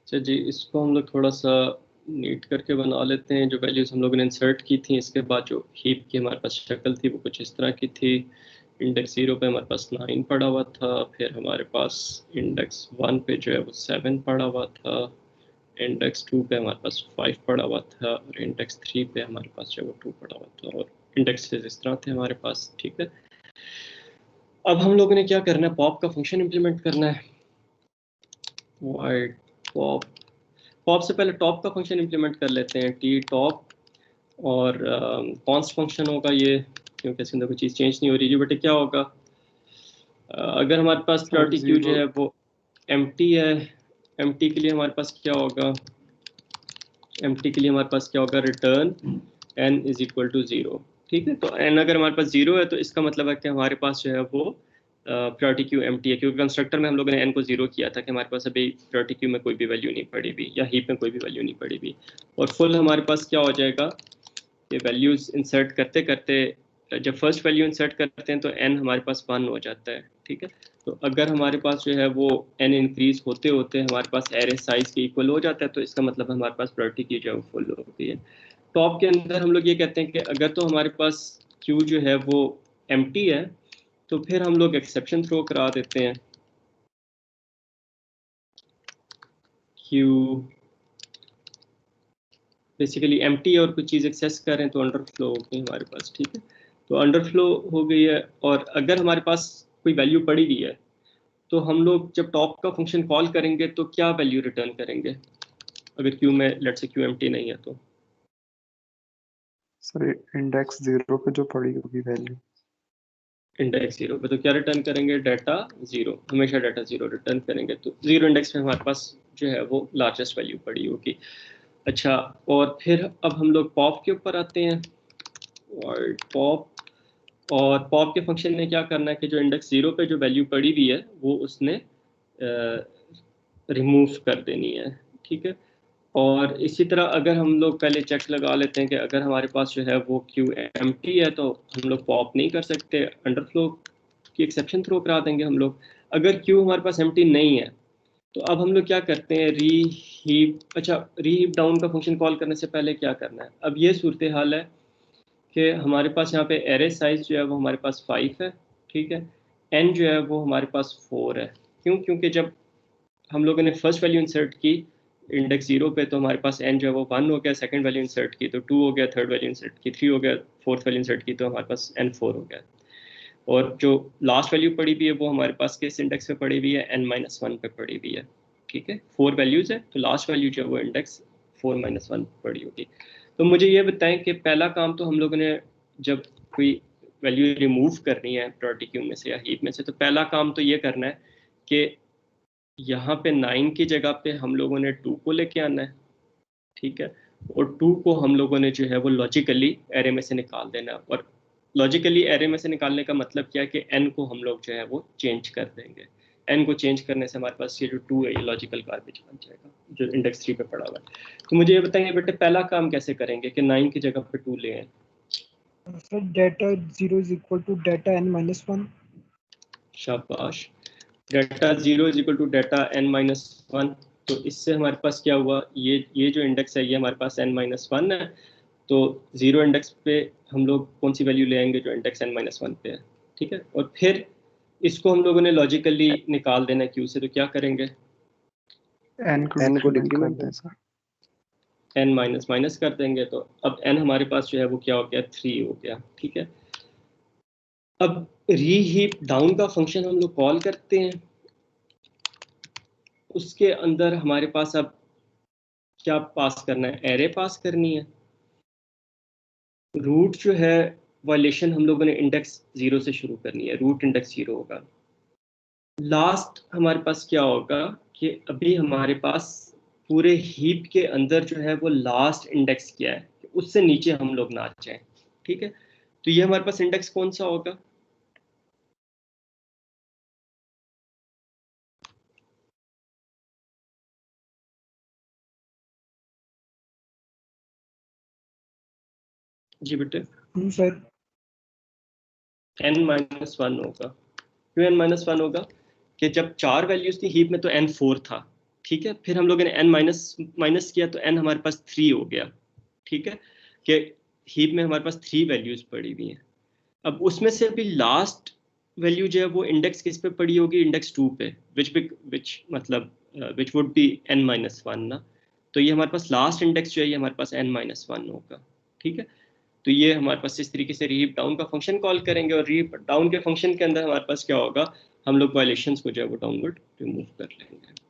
अच्छा जी, इसको हम लोग थोड़ा सा नीट करके बना लेते हैं। जो वैल्यूज़ हम लोगों ने इंसर्ट की थी, इसके बाद जो हीप की हमारे पास शक्ल थी वो कुछ इस तरह की थी। इंडेक्स 0 पे हमारे पास 9 पड़ा हुआ था, फिर हमारे पास इंडेक्स 1 पे जो है वो 7 पड़ा हुआ था, इंडेक्स 2 पे हमारे पास 5 पड़ा हुआ था, और इंडेक्स 3 पे हमारे पास जो है वो 2 पड़ा हुआ था, और इंडेक्सेस इस तरह थे हमारे पास। ठीक है, अब हम लोगों ने क्या करना है, पॉप का फंक्शन इम्प्लीमेंट करना है। वाइड पॉप, पॉप से पहले टॉप का फंक्शन इम्प्लीमेंट कर लेते हैं, टी टॉप, और कॉन्स्ट फंक्शन होगा ये, क्योंकि इसके अंदर कोई चीज़ चेंज नहीं हो रही। जी बेटे क्या होगा, अगर हमारे पास प्रायोरिटी क्यू जो है वो एम्प्टी है, एम्प्टी के लिए हमारे पास क्या होगा, एम्प्टी के लिए हमारे पास क्या होगा, return n is equal to 0। ठीक है, तो n अगर हमारे पास 0 है तो इसका मतलब है कि हमारे पास जो है वो प्रायोरिटी क्यू एम्प्टी है, क्योंकि कंस्ट्रक्टर में हम लोगों ने n को 0 किया था कि हमारे पास अभी प्रायोरिटी क्यू में कोई भी वैल्यू नहीं पड़ी हुई, या हीप में कोई भी वैल्यू नहीं पड़ी हुई। और फुल हमारे पास क्या हो जाएगा, ये वैल्यूज़ इंसर्ट करते करते, जब फर्स्ट वैल्यू इंसर्ट करते हैं तो n हमारे पास 1 हो जाता है। ठीक है, तो अगर हमारे पास जो है वो n इंक्रीज होते होते हमारे पास एरे साइज के इक्वल हो जाता है, तो इसका मतलब हमारे पास प्रायोरिटी की जो है वो फुल होती है। टॉप के अंदर हम लोग ये कहते हैं कि अगर तो हमारे पास क्यू जो है वो एम्प्टी है तो फिर हम लोग एक्सेप्शन थ्रो करा देते हैं, क्यू बेसिकली एम्प्टी है और कुछ चीज़ एक्सेस कर रहे हैं तो अंडरफ्लो हो गई हमारे पास। ठीक है, तो अंडरफ्लो हो गई है, और अगर हमारे पास कोई वैल्यू पड़ी हुई है तो हम लोग जब टॉप का फंक्शन कॉल करेंगे तो क्या वैल्यू रिटर्न करेंगे, अगर क्यू में लेट्स से क्यू एम्प्टी नहीं है तो। सर इंडेक्स 0 पे जो पड़ी होगी वैल्यू, इंडेक्स 0 पे तो क्या रिटर्न करेंगे, डाटा 0, हमेशा डाटा 0 रिटर्न करेंगे। तो 0 इंडेक्स में हमारे पास जो है वो लार्जेस्ट वैल्यू पड़ी होगी। अच्छा, और फिर अब हम लोग पॉप के ऊपर आते हैं, और पॉप के फंक्शन ने क्या करना है कि जो इंडेक्स 0 पे जो वैल्यू पड़ी हुई है वो उसने रिमूव कर देनी है। ठीक है, और इसी तरह अगर हम लोग पहले चेक लगा लेते हैं कि अगर हमारे पास जो है वो क्यू एम्प्टी है तो हम लोग पॉप नहीं कर सकते, अंडरफ्लो की एक्सेप्शन थ्रो करा देंगे हम लोग। अगर क्यू हमारे पास एम्प्टी नहीं है तो अब हम लोग क्या करते हैं, री हीप, अच्छा री हीप डाउन का फंक्शन कॉल करने से पहले क्या करना है, अब ये सूरत हाल है कि हमारे पास यहाँ पे एरे साइज जो है वो हमारे पास 5 है। ठीक है, एन जो है वो हमारे पास 4 है। क्यों, क्योंकि जब हम लोगों ने फर्स्ट वैल्यू इंसर्ट की इंडेक्स 0 पे तो हमारे पास n जो है वो 1 हो गया, सेकंड वैल्यू इंसर्ट की तो 2 हो गया, थर्ड वैल्यू इंसर्ट की 3 हो गया, फोर्थ वैल्यू इंसर्ट की तो हमारे पास n 4 हो गया। और जो लास्ट वैल्यू पड़ी हुई है वो हमारे पास किस इंडेक्स पे पड़ी हुई है, n-1 पे पड़ी हुई है। ठीक है, 4 वैल्यूज है तो लास्ट वैल्यू जो है वो इंडेक्स 4-1 पड़ी होगी। तो मुझे ये बताएं कि पहला काम तो हम लोगों ने जब कोई वैल्यू रिमूव करनी है प्रायोरिटी क्यू में से या हीप में से, तो पहला काम तो ये करना है कि यहाँ पे 9 की जगह पे हम लोगों ने 2 को लेके आना है। ठीक है, और 2 को हम लोगों ने जो है वो लॉजिकली एरे में से निकाल देना है। और लॉजिकली एरे में से निकालने का मतलब क्या है कि n को हम लोग जो है वो चेंज कर देंगे। n को चेंज करने से हमारे पास ये जो 2 है ये लॉजिकल गार्बेज बन जाएगा जो इंडेक्स 3 पे पड़ा हुआ है। तो मुझे ये बताएंगे बेटे पहला काम कैसे करेंगे कि 9 की जगह पे 2 ले आए। Sir data 0 is equal to data n-1। शाबाश, data 0 is equal to data n-1। तो इससे हमारे पास क्या हुआ, ये जो इंडेक्स है ये हमारे पास n-1 है, तो 0 इंडेक्स पे हम लोग कौन सी वैल्यू ले आएंगे, जो इंडेक्स n-1 पे है। ठीक है, और फिर इसको हम लोगों ने लॉजिकली निकाल देना है क्यू से, तो क्या करेंगे, n को डिक्रीमेंट कर दें सर। n माइनस माइनस कर देंगे, तो अब n हमारे पास जो है वो क्या हो गया, 3 हो गया। ठीक है, अब रीहीप डाउन का फंक्शन हम लोग कॉल करते हैं, उसके अंदर हमारे पास अब क्या पास करना है, एरे पास करनी है। रूट जो है वायलेशन हम लोगों ने इंडेक्स 0 से शुरू करनी है, रूट इंडेक्स 0 होगा। लास्ट हमारे पास क्या होगा कि अभी हमारे पास पूरे हीप के अंदर जो है वो लास्ट इंडेक्स क्या है, उससे नीचे हम लोग ना जाएं। ठीक है, तो ये हमारे पास इंडेक्स कौन सा होगा, जी बेटे सर n-1 होगा। क्यों n-1 होगा कि जब 4 वैल्यूज थी हीप में तो n 4 था। ठीक है, फिर हम लोगों ने n माइनस किया तो n हमारे पास 3 हो गया। ठीक है, कि हीप में हमारे पास 3 वैल्यूज पड़ी हुई हैं। अब उसमें से अभी लास्ट वैल्यू जो है वो इंडेक्स किस पे पड़ी होगी, इंडेक्स 2 पे, विच मतलब विच वुड बी n-1 ना। तो ये हमारे पास लास्ट इंडेक्स जो है ये हमारे पास n-1 होगा। ठीक है, तो ये हमारे पास इस तरीके से रीप डाउन का फंक्शन कॉल करेंगे, और रीप डाउन के फंक्शन के अंदर हमारे पास क्या होगा, हम लोग वायलेशंस को जो है वो डाउनवर्ड रिमूव कर लेंगे।